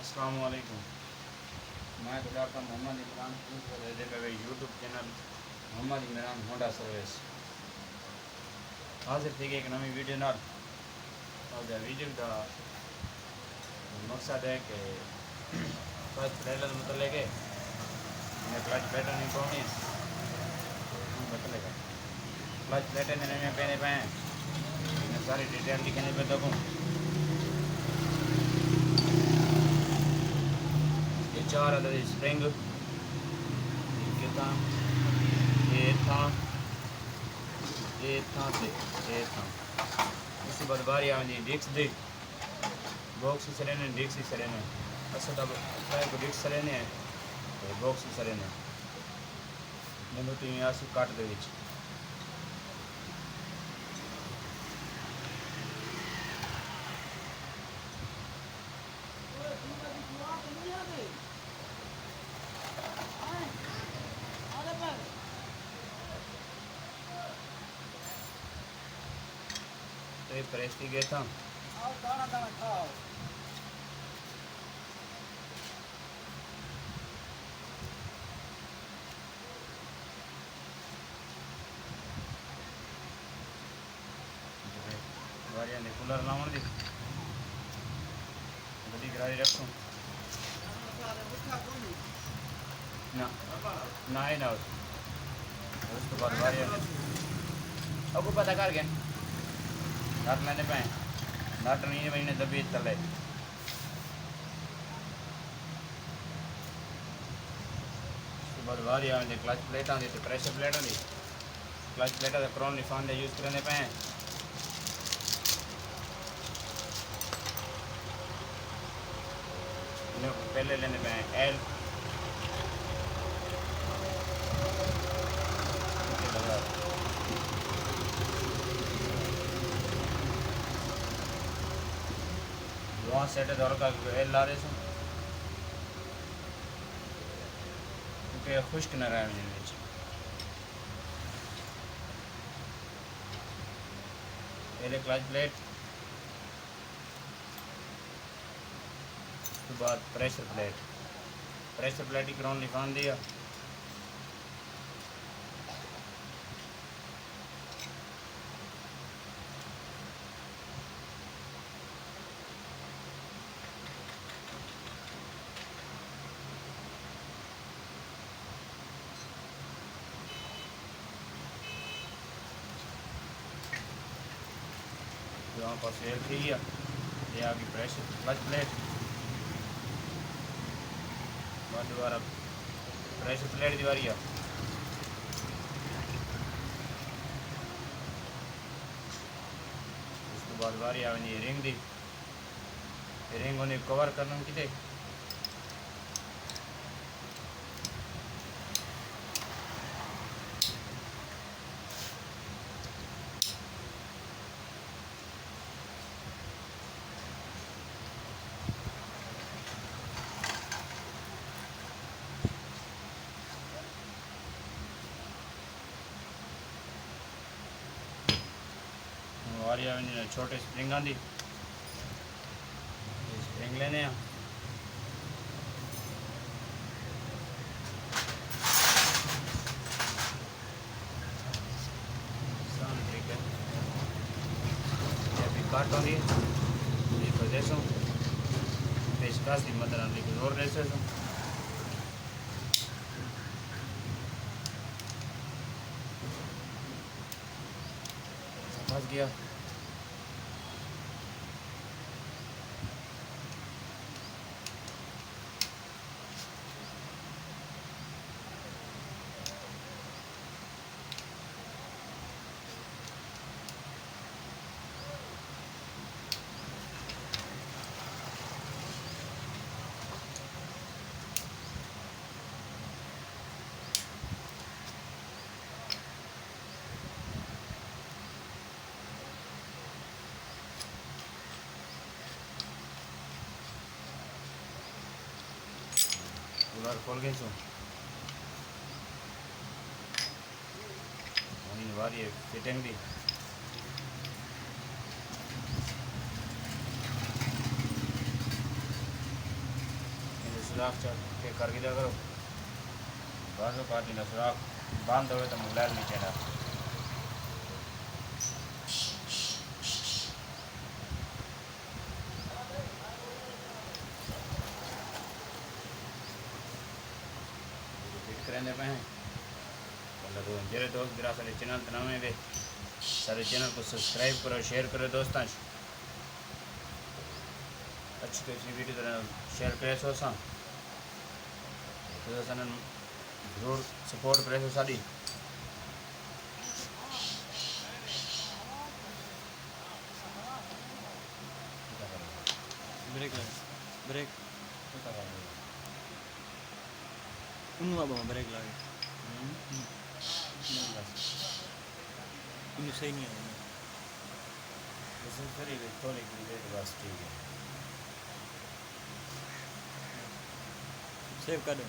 अस्सलाम वालेकुम। मैं doctor Mohammad Imran YouTube channel Mohammad Imran Honda service हाजिर थी एक नवी वीडियो नाल। और वीडियो का मकसद है कि क्लच प्लेटर मतलब है क्लच प्लेटर नहीं पानी बतलेगा क्लच प्लेटर ने पहने पाए सारी डिटेल लिखने पे दबूँ। ये 4 अदद स्प्रिंग ये था उसके बाद बारी आनी डिस्क दी बॉक्स सरेने डिस्क सरेने असद अब को डिस्क सरेने बॉक्स सरेने मैंने तो यहाँ से काट दे तो ये प्रेस की गया था गाड़ियाँ ने कूलर लावन दी गड्डी करारी रखूँ ना ना ही ना उसके बाद गाड़ियाँ ने अब पता कर गए नट मैंने पाए नट नहीं महीने दबी तले उसके बाद बारी आने क्लच प्लेट आती तो प्रेशर प्लेट आती क्लच प्लेट का क्रोन निफान यूज़ करने पाए पहले लेने पे एल वहाँ सेट है का एल ला रहे थे क्योंकि खुश्क न रहा है पहले क्लच प्लेट उसके बाद प्रेशर प्लेट ही ग्राउंड निकाल दिया यहाँ पर सेल थी ये आ गई प्रेशर क्लच प्लेट दोबारा प्रेशर प्लेट दीवारी है उसके बाद बारी आनी रिंग दी रिंग उन्हें कवर करना कितने छोटे स्प्रिंग आंदी स्प्रिंग लेने हैं ठीक है अभी काट होंगी देसों पेशकश की मदद आती कुछ और देसे फंस गया कूलर खोल गई सो वारी फिटिंग दी सुराख चेक करके दिया करो। बस पार्टी ना सुराख बंद हो तो मोबाइल नीचे ना करेंगे पे हैं। तो मेरे दोस्त जरा सारे चैनल बनावे वे सारे चैनल को सब्सक्राइब करो, शेयर करो दोस्तों। अच्छी तो अच्छी वीडियो तरह शेयर करे सो सा तो जरूर सपोर्ट करे सो सारी। ब्रेक लगे ब्रेक उन्हें अब ब्रेक लगे उन्हें सही नहीं है थोड़ी बस ठीक है। सेव कर दो।